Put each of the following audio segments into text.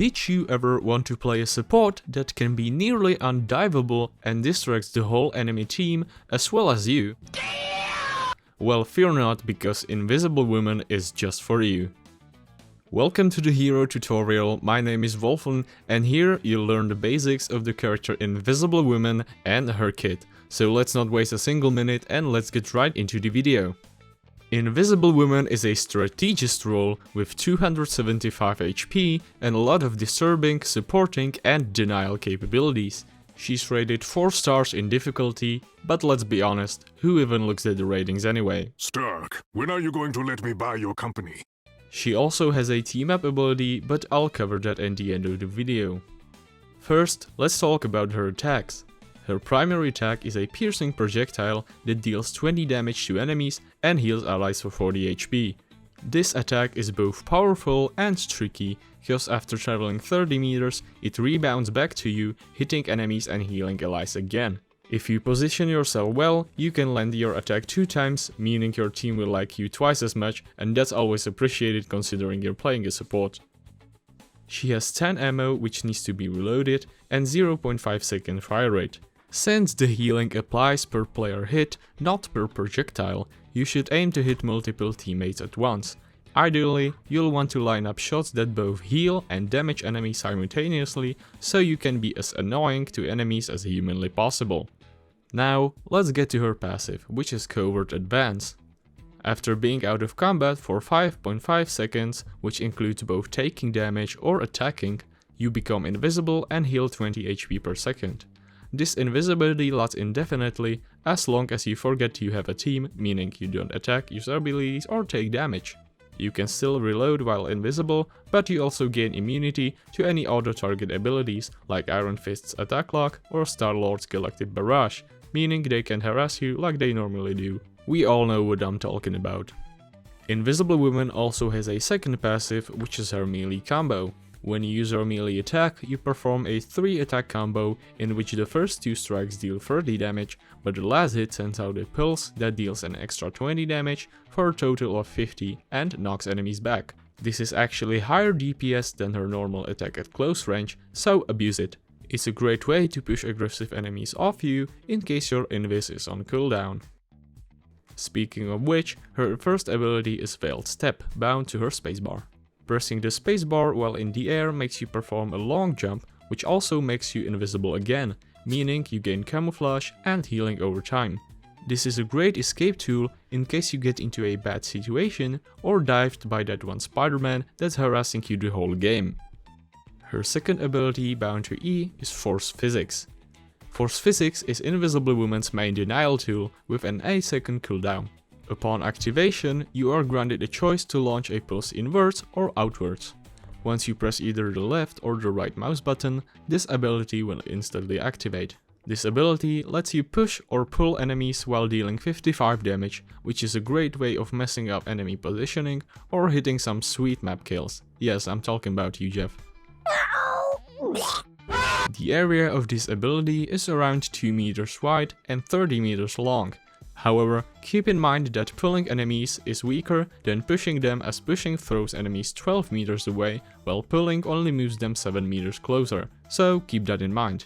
Did you ever want to play a support that can be nearly undivable and distracts the whole enemy team as well as you? Well, fear not, because Invisible Woman is just for you. Welcome to the hero tutorial. My name is Wolfen, and here you'll learn the basics of the character Invisible Woman and her kit. So let's not waste a single minute and let's get right into the video. Invisible Woman is a strategist role with 275 HP and a lot of disturbing, supporting and denial capabilities. She's rated 4 stars in difficulty, but let's be honest, who even looks at the ratings anyway? Stark, when are you going to let me buy your company? She also has a team up ability, but I'll cover that at the end of the video. First, let's talk about her attacks. Her primary attack is a piercing projectile that deals 20 damage to enemies and heals allies for 40 HP. This attack is both powerful and tricky, because after traveling 30 meters, it rebounds back to you, hitting enemies and healing allies again. If you position yourself well, you can land your attack 2 times, meaning your team will like you twice as much, and that's always appreciated considering you're playing a support. She has 10 ammo which needs to be reloaded and 0.5 second fire rate. Since the healing applies per player hit, not per projectile, you should aim to hit multiple teammates at once. Ideally, you'll want to line up shots that both heal and damage enemies simultaneously, so you can be as annoying to enemies as humanly possible. Now, let's get to her passive, which is Covert Advance. After being out of combat for 5.5 seconds, which includes both taking damage or attacking, you become invisible and heal 20 HP per second. This invisibility lasts indefinitely, as long as you forget you have a team, meaning you don't attack, use abilities or take damage. You can still reload while invisible, but you also gain immunity to any auto-target abilities like Iron Fist's Attack Lock or Star-Lord's Galactic Barrage, meaning they can harass you like they normally do. We all know what I'm talking about. Invisible Woman also has a second passive, which is her melee combo. When you use her melee attack, you perform a 3 attack combo in which the first 2 strikes deal 30 damage, but the last hit sends out a pulse that deals an extra 20 damage for a total of 50 and knocks enemies back. This is actually higher DPS than her normal attack at close range, so abuse it. It's a great way to push aggressive enemies off you in case your invis is on cooldown. Speaking of which, her first ability is Veiled Step, bound to her spacebar. Pressing the spacebar while in the air makes you perform a long jump, which also makes you invisible again, meaning you gain camouflage and healing over time. This is a great escape tool in case you get into a bad situation or dived by that one Spider-Man that's harassing you the whole game. Her second ability, bound to E, is Force Physics. Force Physics is Invisible Woman's main denial tool with an 8-second cooldown. Upon activation, you are granted a choice to launch a pulse inwards or outwards. Once you press either the left or the right mouse button, this ability will instantly activate. This ability lets you push or pull enemies while dealing 55 damage, which is a great way of messing up enemy positioning or hitting some sweet map kills. Yes, I'm talking about you, Jeff. The area of this ability is around 2 meters wide and 30 meters long. However, keep in mind that pulling enemies is weaker than pushing them, as pushing throws enemies 12 meters away, while pulling only moves them 7 meters closer, so keep that in mind.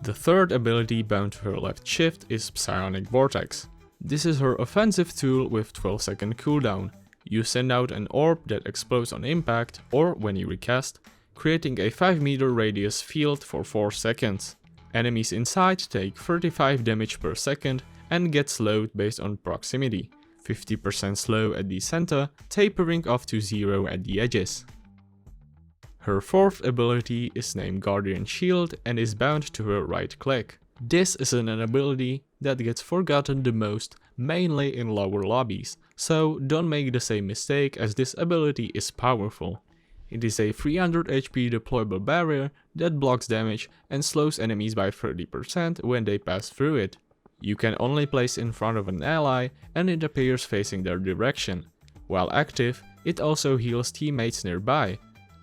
The third ability bound to her left shift is Psionic Vortex. This is her offensive tool with 12-second cooldown. You send out an orb that explodes on impact or when you recast, creating a 5-meter radius field for 4 seconds. Enemies inside take 35 damage per second and get slowed based on proximity, 50% slow at the center, tapering off to 0 at the edges. Her fourth ability is named Guardian Shield and is bound to her right click. This is an ability that gets forgotten the most, mainly in lower lobbies, so don't make the same mistake, as this ability is powerful. It is a 300 HP deployable barrier that blocks damage and slows enemies by 30% when they pass through it. You can only place in front of an ally and it appears facing their direction. While active, it also heals teammates nearby.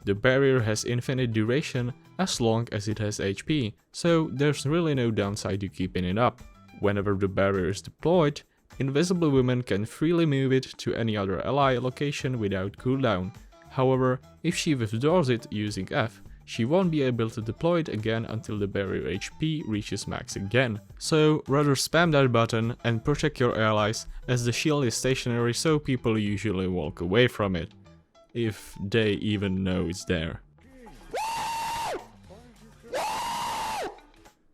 The barrier has infinite duration as long as it has HP, so there's really no downside to keeping it up. Whenever the barrier is deployed, Invisible Woman can freely move it to any other ally location without cooldown. However, if she withdraws it using F, she won't be able to deploy it again until the barrier HP reaches max again. So rather spam that button and protect your allies, as the shield is stationary, so people usually walk away from it. If they even know it's there.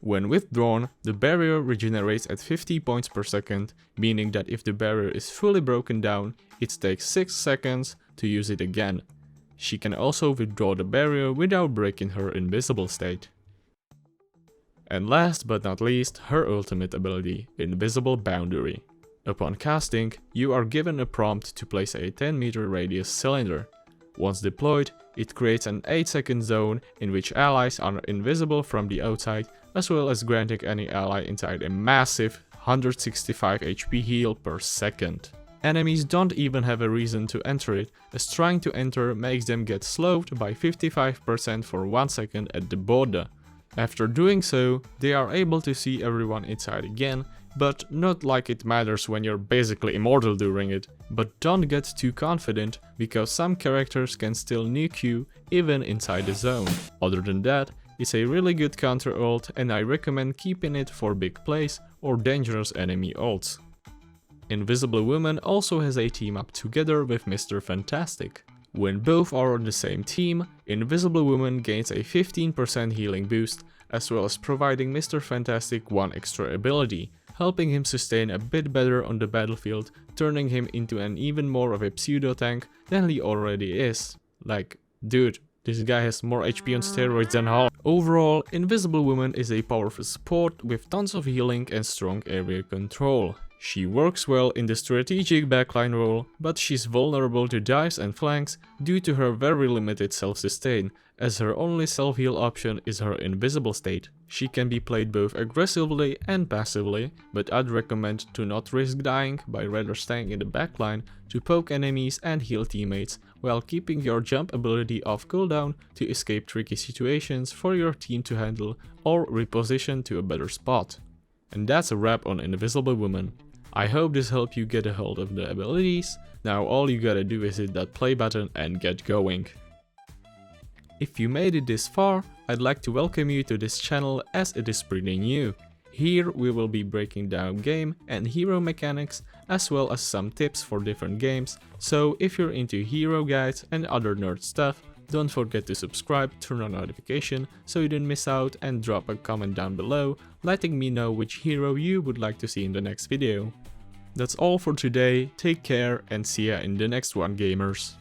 When withdrawn, the barrier regenerates at 50 points per second, meaning that if the barrier is fully broken down, it takes 6 seconds to use it again. She can also withdraw the barrier without breaking her invisible state. And last but not least, her ultimate ability, Invisible Boundary. Upon casting, you are given a prompt to place a 10-meter radius cylinder. Once deployed, it creates an 8-second zone in which allies are invisible from the outside, as well as granting any ally inside a massive 165 HP heal per second. Enemies don't even have a reason to enter it, as trying to enter makes them get slowed by 55% for 1 second at the border. After doing so, they are able to see everyone inside again, but not like it matters when you're basically immortal during it. But don't get too confident, because some characters can still nuke you even inside the zone. Other than that, it's a really good counter ult, and I recommend keeping it for big plays or dangerous enemy ults. Invisible Woman also has a team up together with Mr. Fantastic. When both are on the same team, Invisible Woman gains a 15% healing boost, as well as providing Mr. Fantastic one extra ability, helping him sustain a bit better on the battlefield, turning him into an even more of a pseudo tank than he already is. Like, dude, this guy has more HP on steroids than Hulk. Overall, Invisible Woman is a powerful support with tons of healing and strong area control. She works well in the strategic backline role, but she's vulnerable to dives and flanks due to her very limited self-sustain, as her only self-heal option is her invisible state. She can be played both aggressively and passively, but I'd recommend to not risk dying by rather staying in the backline to poke enemies and heal teammates, while keeping your jump ability off cooldown to escape tricky situations for your team to handle or reposition to a better spot. And that's a wrap on Invisible Woman. I hope this helped you get a hold of the abilities. Now all you gotta do is hit that play button and get going. If you made it this far, I'd like to welcome you to this channel, as it is pretty new. Here we will be breaking down game and hero mechanics, as well as some tips for different games, so if you're into hero guides and other nerd stuff, don't forget to subscribe, turn on notification so you don't miss out, and drop a comment down below letting me know which hero you would like to see in the next video. That's all for today, take care and see ya in the next one, gamers.